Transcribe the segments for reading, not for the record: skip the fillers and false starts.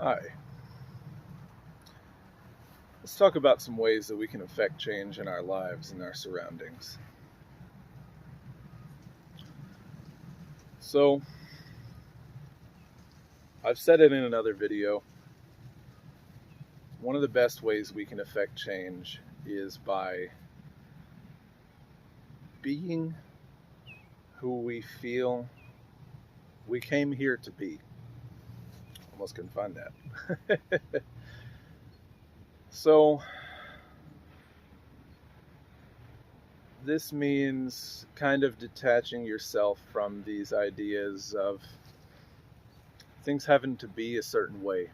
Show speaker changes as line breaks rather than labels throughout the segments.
Hi. Let's talk about some ways that we can affect change in our lives and our surroundings. So, I've said it in another video. One of the best ways we can affect change is by being who we feel we came here to be. Almost couldn't find that. So, this means kind of detaching yourself from these ideas of things having to be a certain way,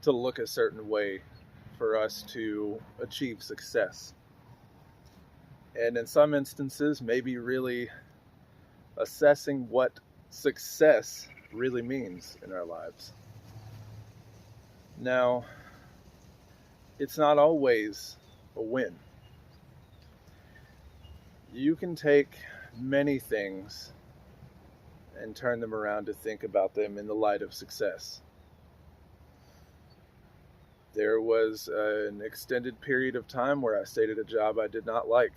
to look a certain way for us to achieve success. And in some instances, maybe really assessing what success really means in our lives. Now, it's not always a win. You can take many things and turn them around to think about them in the light of success. There was an extended period of time where I stayed at a job I did not like.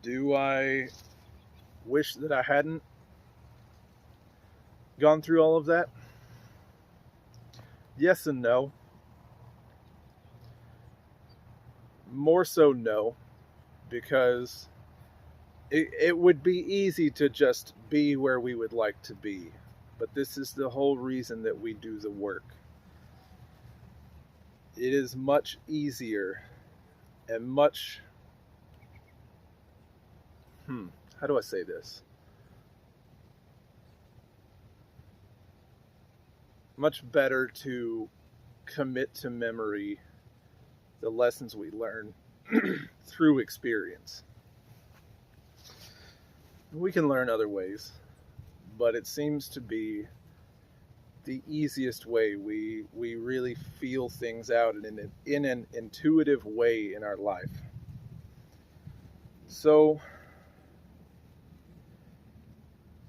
Do I wish that I hadn't gone through all of that? Yes and no. More so, no, because it would be easy to just be where we would like to be. But this is the whole reason that we do the work. It is much easier and how do I say this? Much better to commit to memory the lessons we learn through experience. We can learn other ways, but it seems to be the easiest way. We really feel things out in an intuitive way in our life. So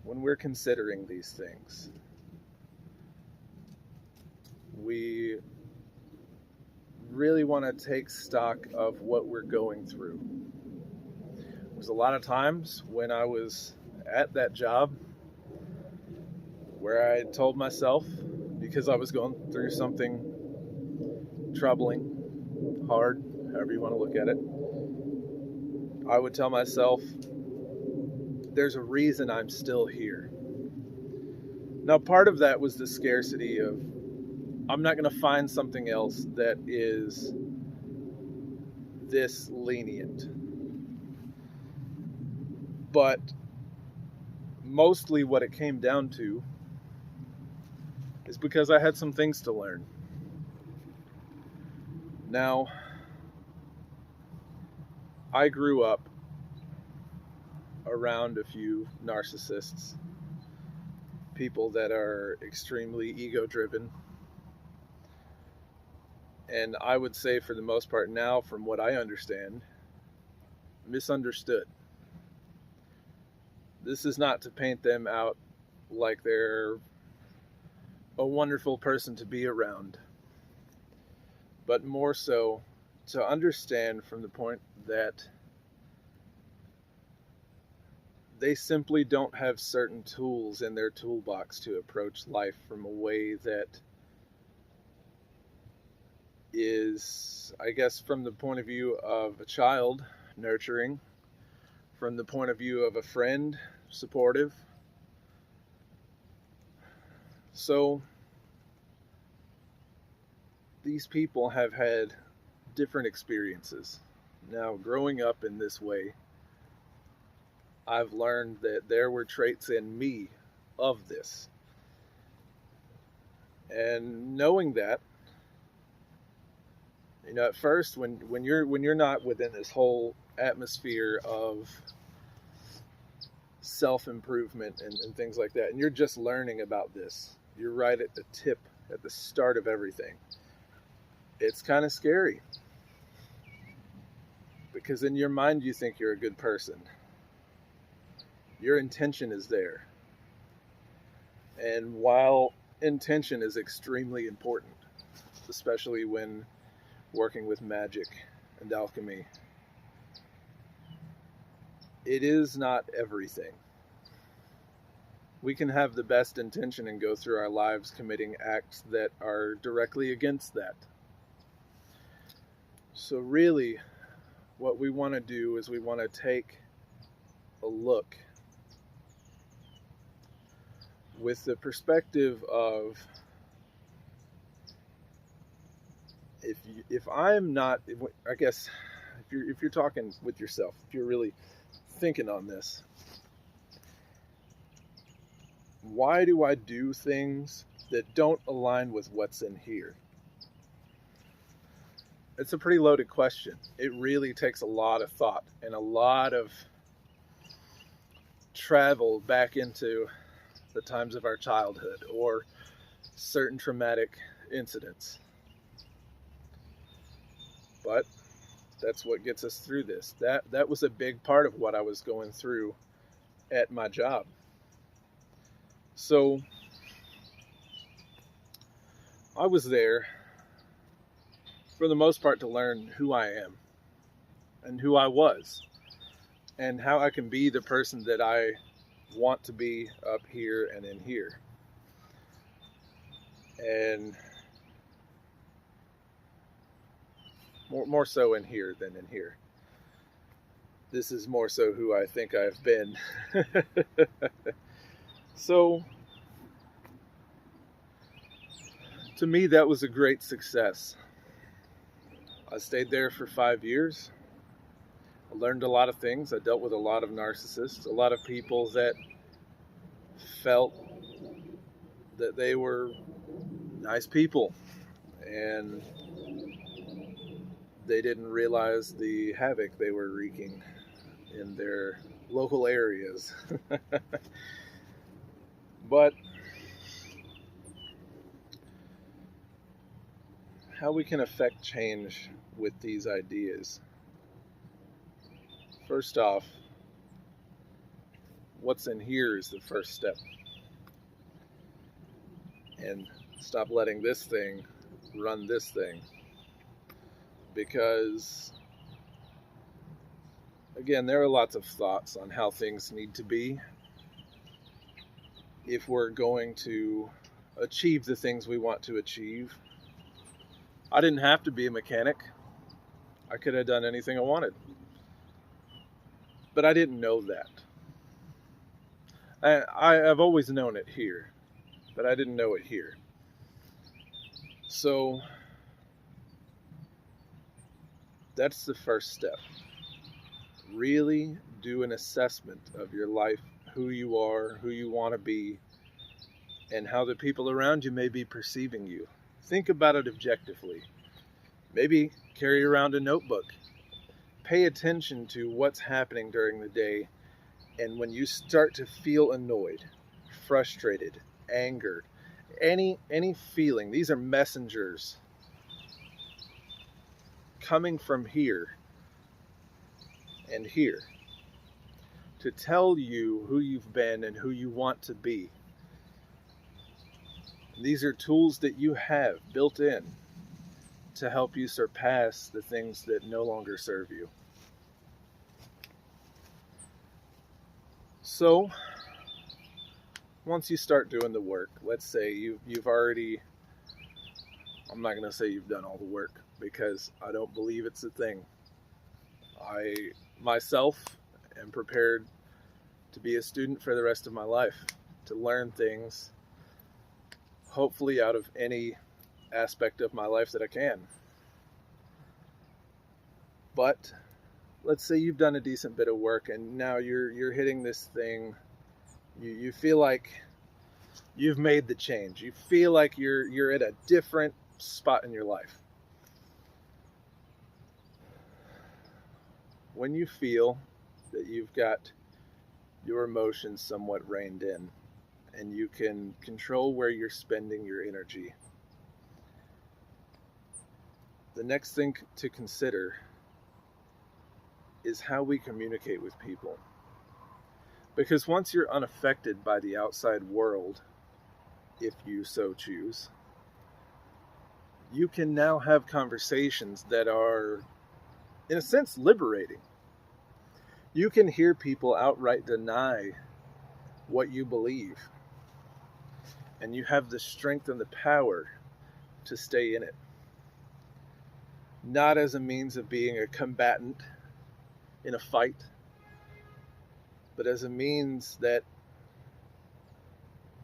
when we're considering these things, we really want to take stock of what we're going through. There's a lot of times when I was at that job where I told myself, because I was going through something troubling, hard, however you want to look at it, I would tell myself, there's a reason I'm still here. Now, part of that was the scarcity of, I'm not going to find something else that is this lenient. But mostly what it came down to is because I had some things to learn. Now, I grew up around a few narcissists, people that are extremely ego-driven, and I would say for the most part now, from what I understand, misunderstood. This is not to paint them out like they're a wonderful person to be around, but more so to understand from the point that they simply don't have certain tools in their toolbox to approach life from a way that is, I guess, from the point of view of a child, nurturing, from the point of view of a friend, supportive. So these people have had different experiences. Now, growing up in this way, I've learned that there were traits in me of this. And knowing that, at first when you're not within this whole atmosphere of self-improvement and things like that, and you're just learning about this, you're right at the tip, at the start of everything, it's kind of scary. Because in your mind you think you're a good person. Your intention is there. And while intention is extremely important, especially when working with magic and alchemy, it is not everything. We can have the best intention and go through our lives committing acts that are directly against that. So really, what we want to do is we want to take a look with the perspective of, if I'm not, I guess, if you're talking with yourself, if you're really thinking on this, why do I do things that don't align with what's in here? It's a pretty loaded question. It really takes a lot of thought and a lot of travel back into the times of our childhood or certain traumatic incidents. But that's what gets us through this. That was a big part of what I was going through at my job. So I was there for the most part to learn who I am and who I was and how I can be the person that I want to be up here and in here. And more so in here than in here. This is more so who I think I've been. So, to me, that was a great success. I stayed there for 5 years. I learned a lot of things. I dealt with a lot of narcissists, a lot of people that felt that they were nice people, and they didn't realize the havoc they were wreaking in their local areas. But how we can affect change with these ideas. First off, what's in here is the first step. And stop letting this thing run this thing. Because, again, there are lots of thoughts on how things need to be if we're going to achieve the things we want to achieve. I didn't have to be a mechanic. I could have done anything I wanted. But I didn't know that. I've always known it here, but I didn't know it here. So that's the first step. Really do an assessment of your life, who you are, who you want to be, and how the people around you may be perceiving you. Think about it objectively. Maybe carry around a notebook. Pay attention to what's happening during the day, and when you start to feel annoyed, frustrated, angered, any feeling, these are messengers coming from here and here to tell you who you've been and who you want to be. These are tools that you have built in to help you surpass the things that no longer serve you. So, once you start doing the work, let's say you've already, I'm not going to say you've done all the work because I don't believe it's a thing. I myself am prepared to be a student for the rest of my life, to learn things, hopefully out of any aspect of my life that I can. But let's say you've done a decent bit of work and now you're hitting this thing. You feel like you've made the change. You feel like you're at a different spot in your life. When you feel that you've got your emotions somewhat reined in and you can control where you're spending your energy, the next thing to consider is how we communicate with people. Because once you're unaffected by the outside world, if you so choose, you can now have conversations that are, in a sense, liberating. You can hear people outright deny what you believe, and you have the strength and the power to stay in it. Not as a means of being a combatant in a fight, but as a means that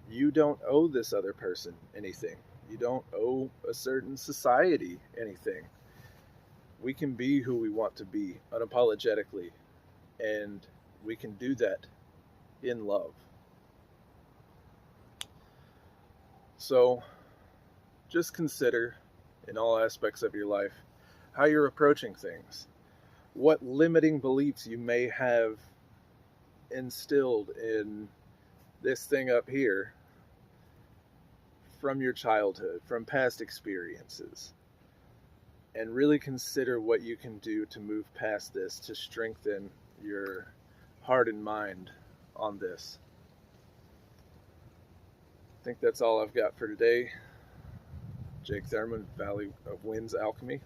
you don't owe this other person anything. You don't owe a certain society anything. We can be who we want to be unapologetically, and we can do that in love. So just consider, in all aspects of your life, how you're approaching things, what limiting beliefs you may have instilled in this thing up here from your childhood, from past experiences, and really consider what you can do to move past this, to strengthen your heart and mind on this. I think that's all I've got for today. Jake Thurman, Valley of Winds Alchemy.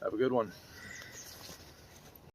Have a good one.